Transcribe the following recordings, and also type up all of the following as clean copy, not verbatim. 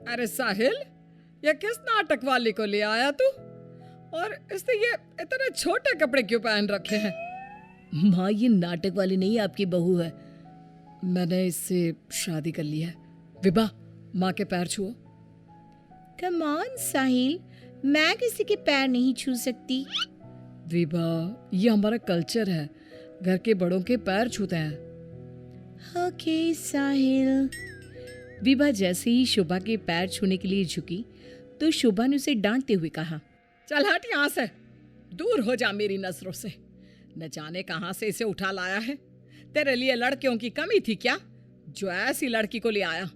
अरे साहिल, ये किस नाटक वाली को ले आया तू? और इसने ये इतने छोटे कपड़े क्यों पहन रखे हैं? माँ, ये नाटक वाली नहीं, आपकी बहू है। मैंने इससे शादी कर ली है। विभा, माँ के पैर छुओ। कम ऑन साहिल, मैं किसी के पैर नहीं छू सकती। विभा, ये हमारा कल्चर है, घर के बड़ों के पैर छूते हैं। ओके साहिल। विभा जैसे ही शोभा के पैर छूने के लिए झुकी तो शोभा ने उसे डांटते हुए कहा, चल हट यहाँ से, दूर हो जा मेरी नजरों से। न जाने कहाँ से इसे उठा लाया है। तेरे लिए लड़कियों की कमी थी क्या, जो ऐसी लड़की को ले आया?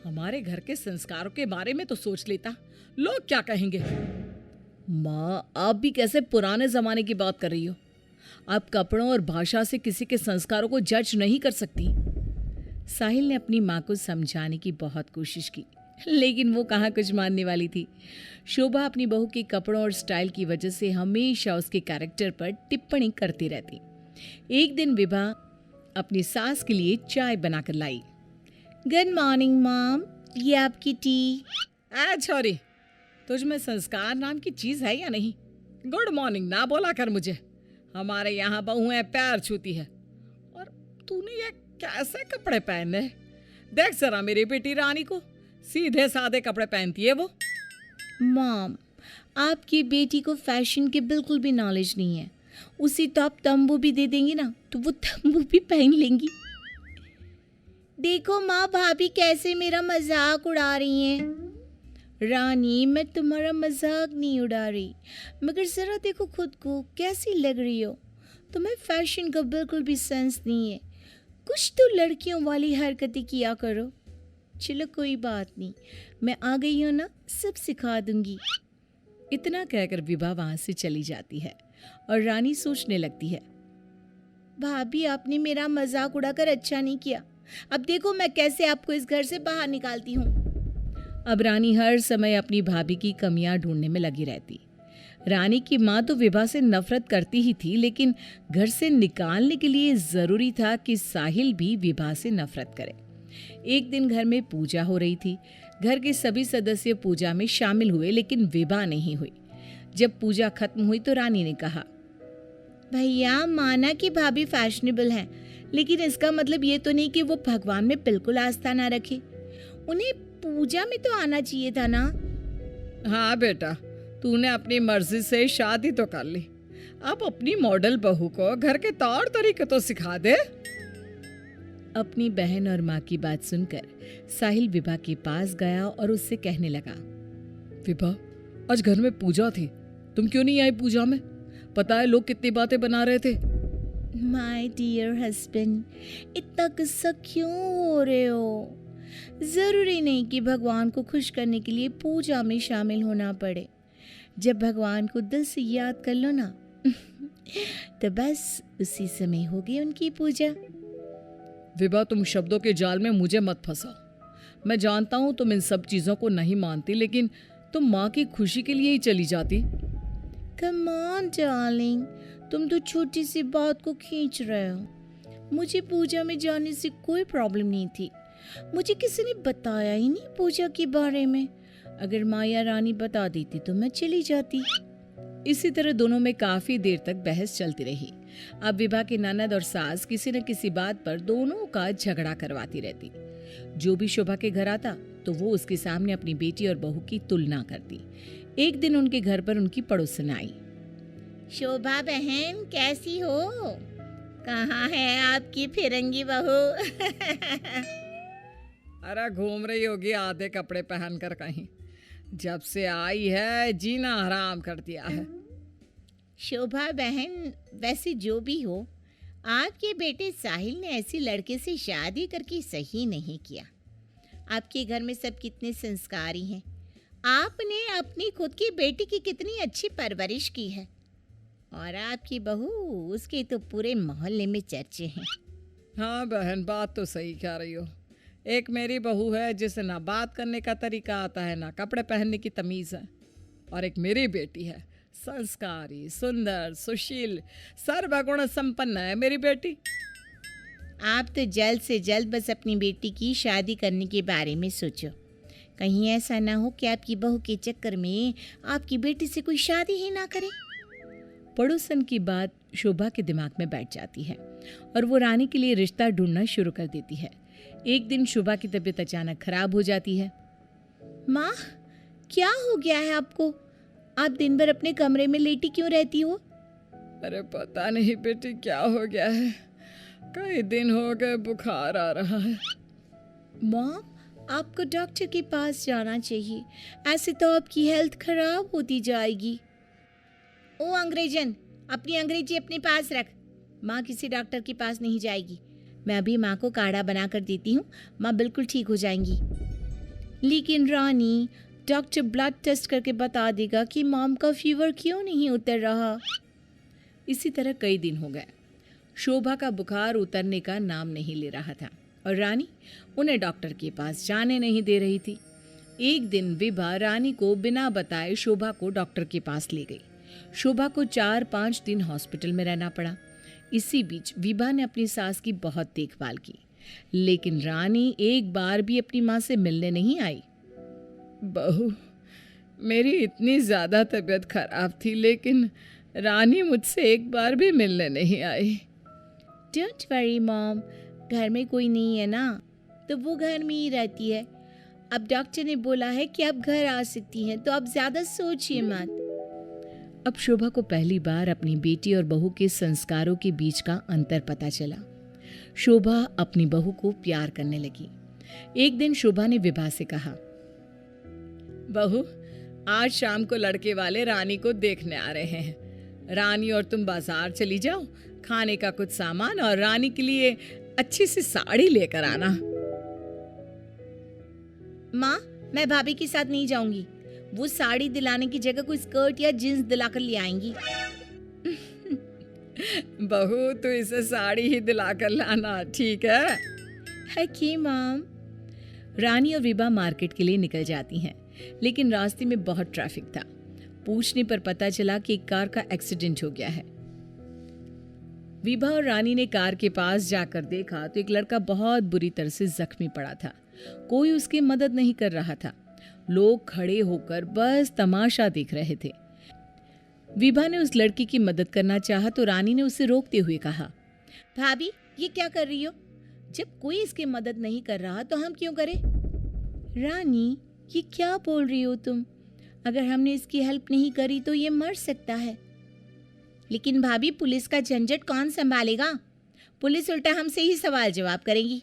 हमारे घर के संस्कारों के बारे में तो सोच लेता, लोग क्या कहेंगे? माँ, आप भी कैसे पुराने जमाने की बात कर रही हो? आप कपड़ों और भाषा से किसी के संस्कारों को जज नहीं कर सकती। साहिल ने अपनी माँ को समझाने की बहुत कोशिश की, लेकिन वो कहाँ कुछ मानने वाली थी। शोभा अपनी बहू के कपड़ों और स्टाइल की वजह से हमेशा उसके कैरेक्टर पर टिप्पणी करती रहती। एक दिन विभा अपनी सास के लिए चाय बनाकर लाई। गुड मॉर्निंग मॉम, ये आपकी टी। छोरी, तुझ में संस्कार नाम की चीज है या नहीं? गुड मॉर्निंग ना बोला कर मुझे। हमारे यहाँ बहुएं पैर छूती है, और तूने ये कैसे कपड़े पहने? देख जरा मेरी बेटी रानी को, सीधे सादे कपड़े पहनती है वो। मॉम, आपकी बेटी को फैशन की बिल्कुल भी नॉलेज नहीं है। उसी तो आप तंबू भी दे देंगी ना, तो वो तंबू भी पहन लेंगी। देखो माँ, भाभी कैसे मेरा मजाक उड़ा रही हैं। रानी, मैं तुम्हारा मजाक नहीं उड़ा रही, मगर ज़रा देखो खुद को, कैसी लग रही हो। तुम्हें फैशन का बिल्कुल भी सेंस नहीं है। कुछ तो लड़कियों वाली हरकतें किया करो। चलो कोई बात नहीं, मैं आ गई हूँ ना, सब सिखा दूंगी। इतना कहकर विभा वहाँ से चली जाती है और रानी सोचने लगती है, भाभी आपने मेरा मजाक उड़ाकर अच्छा नहीं किया। अब देखो मैं कैसे आपको इस घर से बाहर निकालती हूँ। अब रानी हर समय अपनी भाभी की कमियां ढूंढने में लगी रहती। रानी की माँ तो विभा से नफरत करती ही थी, लेकिन घर से निकालने के लिए जरूरी था कि साहिल भी विभा से नफरत करे। एक दिन घर में पूजा हो रही थी। घर के सभी सदस्य पूजा में शामिल हुए, लेकिन विभा नहीं हुई। जब पूजा खत्म हुई तो रानी ने कहा, भैया माना कि भाभी फैशनेबल हैं, लेकिन इसका मतलब ये तो नहीं कि वो भगवान में बिल्कुल आस्था ना रखे। उन्हें पूजा में तो आना चाहिए था ना। हाँ बेटा, तूने अपनी मर्जी से शादी तो कर ली, अब अपनी मॉडल बहू को घर के तौर तरीके तो सिखा दे। अपनी बहन और माँ की बात सुनकर साहिल विभा के पास गया और उससे कहने लगा, विभा, आज घर में पूजा थी, तुम क्यों नहीं आई पूजा में? पता है लोग कितनी बातें बना रहे थे। माय डियर हस्बैंड, इतना गुस्सा क्यों हो रहे हो? जरूरी नहीं कि भगवान को खुश करने के लिए पूजा में शामिल होना पड़े। जब भगवान को दिल से याद कर लो ना तो बस उसी समय होगी उनकी पूजा। विभा, तुम शब्दों के जाल में मुझे मत फंसाओ। मैं जानता हूँ तुम इन सब चीजों को नहीं मानती, लेकिन तुम माँ की खुशी के लिए ही चली जाती। कम ऑन डार्लिंग, तुम तो छोटी सी बात को खींच रहे हो। मुझे पूजा में जाने से कोई प्रॉब्लम नहीं थी। मुझे किसी ने बताया ही नहीं पूजा के बारे में। अगर माया रानी बता देती तो मैं चली जाती। इसी तरह दोनों में काफी देर तक बहस चलती रही। अब विभा की ननद और सास किसी न किसी बात पर दोनों का झगड़ा करवाती रहती। जो भी शोभा के घर आता तो वो उसके सामने अपनी बेटी और बहू की तुलना करती। एक दिन उनके घर पर उनकी पड़ोसन आई। शोभा बहन, कैसी हो? कहाँ है आपकी फिरंगी बहू? अरे घूम रही होगी आधे कपड़े पहनकर कहीं। जब से आई है जीना हराम कर दिया है। शोभा बहन, वैसे जो भी हो, आपके बेटे साहिल ने ऐसी लड़के से शादी करके सही नहीं किया। आपके घर में सब कितने संस्कारी हैं। आपने अपनी खुद की बेटी की कितनी अच्छी परवरिश की है, और आपकी बहू, उसके तो पूरे मोहल्ले में चर्चे हैं। हाँ बहन, बात तो सही कह रही हो। एक मेरी बहू है जिसे ना बात करने का तरीका आता है, ना कपड़े पहनने की तमीज़ है। और एक मेरी बेटी है, संस्कारी, सुंदर, सुशील, सर्वगुण संपन्न है मेरी बेटी। आप तो जल्द से जल्द बस अपनी बेटी की शादी करने के बारे में सोचो। कहीं ऐसा ना हो कि आपकी बहू के चक्कर में आपकी बेटी से कोई शादी ही ना करे। पड़ोसन की बात शोभा के दिमाग में बैठ जाती है और वो रानी के लिए रिश्ता ढूंढना शुरू कर देती है। एक दिन शोभा की तबीयत अचानक खराब हो जाती है। माँ, क्या हो गया है आपको? आप दिन भर अपने कमरे में लेटी क्यों रहती हो? अरे पता नहीं बेटी क्या हो गया है, कई दिन हो गए बुखार आ रहा है। मॉम, आपको डॉक्टर के पास जाना चाहिए, ऐसे तो आपकी हेल्थ खराब होती जाएगी। ओ अंग्रेजन, अपनी अंग्रेजी अपने पास रख। माँ किसी डॉक्टर के पास नहीं जाएगी। मैं अभी माँ को काढ़ा बना कर देती हूँ, माँ बिल्कुल ठीक हो जाएंगी। लेकिन रानी, डॉक्टर ब्लड टेस्ट करके बता देगा कि मॉम का फीवर क्यों नहीं उतर रहा। इसी तरह कई दिन हो गए। शोभा का बुखार उतरने का नाम नहीं ले रहा था और रानी उन्हें डॉक्टर के पास जाने नहीं दे रही थी। एक दिन विभा रानी को बिना बताए शोभा को डॉक्टर के पास ले गई। शोभा को 4-5 दिन हॉस्पिटल में रहना पड़ा। इसी बीच विभा ने अपनी सास की बहुत देखभाल की, लेकिन रानी एक बार भी अपनी माँ से मिलने नहीं आई। बहू, मेरी इतनी ज़्यादा तबीयत खराब थी, लेकिन रानी मुझसे एक बार भी मिलने नहीं आई। डोंट वरी मॉम, घर में कोई नहीं है ना, तो वो घर में ही रहती है। अब डॉक्टर ने बोला है कि आप घर आ सकती हैं, तो आप ज़्यादा सोचिए मत। अब शोभा को पहली बार अपनी बेटी और बहू के संस्कारों के बीच का अंतर पता चला। शोभा अपनी बहू को प्यार करने लगी। एक दिन शोभा ने विभा से कहा, बहू, आज शाम को लड़के वाले रानी को देखने आ रहे हैं। रानी और तुम बाजार चली जाओ, खाने का कुछ सामान और रानी के लिए अच्छी सी साड़ी लेकर आना। माँ, मैं भाभी के साथ नहीं जाऊंगी। वो साड़ी दिलाने की जगह कोई स्कर्ट या जींस दिलाकर ले आएंगी। बहू, तो इसे साड़ी ही दिलाकर लाना, ठीक है? Okay mom. रानी और विभा मार्केट के लिए निकल जाती हैं, लेकिन रास्ते में बहुत ट्रैफिक था। पूछने पर पता चला कि एक कार का एक्सीडेंट हो गया है। विभा और रानी ने कार के पास जाकर देखा तो एक लड़का बहुत बुरी तरह से जख्मी पड़ा था। कोई उसकी मदद नहीं कर रहा था। लोग खड़े होकर बस तमाशा देख रहे थे। विभा ने उस लड़की की मदद करना चाहा तो रानी ने उसे रोकते हुए कहा, भाभी, ये क्या कर रही हो? जब कोई इसकी मदद नहीं कर रहा तो हम क्यों करें? रानी, ये क्या बोल रही हो तुम? अगर हमने इसकी हेल्प नहीं करी तो ये मर सकता है। लेकिन भाभी, पुलिस का झंझट कौन संभालेगा? पुलिस उल्टा हमसे ही सवाल जवाब करेगी।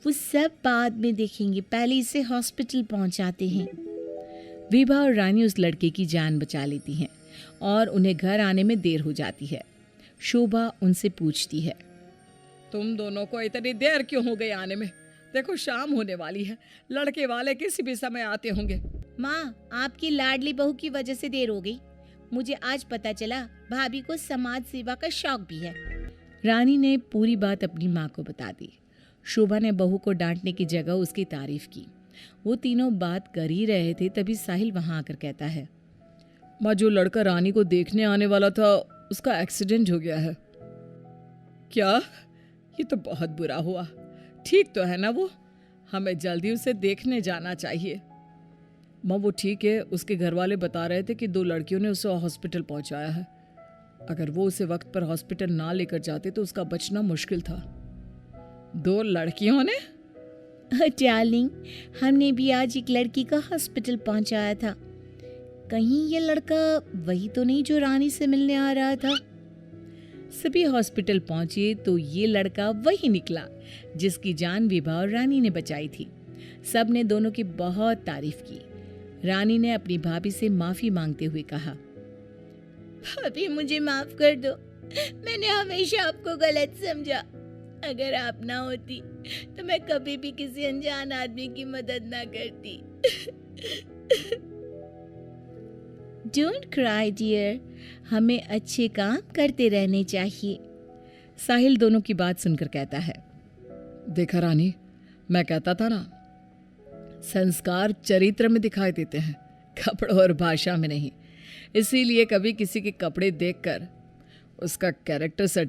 वो सब बाद में देखेंगे, पहले इसे हॉस्पिटल पहुंचाते हैं। विभा और रानी उस लड़के की जान बचा लेती हैं और उन्हें घर आने में देर हो जाती है। शोभा उनसे पूछती है, तुम दोनों को इतनी देर क्यों हो गई आने में? देखो शाम होने वाली है, लड़के वाले किसी भी समय आते होंगे। माँ, आपकी लाडली बहू की वजह से देर हो गई। मुझे आज पता चला भाभी को समाज सेवा का शौक भी है। रानी ने पूरी बात अपनी माँ को बता दी। शोभा ने बहू को डांटने की जगह उसकी तारीफ की। वो तीनों बात कर ही रहे थे, तभी साहिल वहां आकर कहता है, माँ, जो लड़का रानी को देखने आने वाला था उसका एक्सीडेंट हो गया है। क्या? ये तो बहुत बुरा हुआ। ठीक तो है ना वो? हमें जल्दी उसे देखने जाना चाहिए। माँ, वो ठीक है, उसके घर वाले बता रहे थे कि 2 लड़कियों ने उसे हॉस्पिटल पहुंचाया है। अगर वो उसे वक्त पर हॉस्पिटल ना लेकर जाते तो उसका बचना मुश्किल था। 2 लड़कियों ने? डार्लिंग, हमने भी आज एक लड़की का हॉस्पिटल पहुंचाया था। कहीं ये लड़का वही तो नहीं जो रानी से मिलने आ रहा था? सभी हॉस्पिटल पहुंचे तो ये लड़का वही निकला जिसकी जान विभा और रानी ने बचाई थी। सब ने दोनों की बहुत तारीफ की। रानी ने अपनी भाभी से माफी मांगते हुए कहा, भाभी, मुझे माफ कर दो। मैंने हमेशा आपको गलत समझा। अगर आप ना होती तो मैं कभी भी किसी अनजान आदमी की मदद ना करती। डोंट क्राई डियर, हमें अच्छे काम करते रहने चाहिए। साहिल दोनों की बात सुनकर कहता है, देखा रानी, मैं कहता था ना, संस्कार चरित्र में दिखाई देते हैं, कपड़ों और भाषा में नहीं। इसीलिए कभी किसी के कपड़े देखकर उसका कैरेक्टर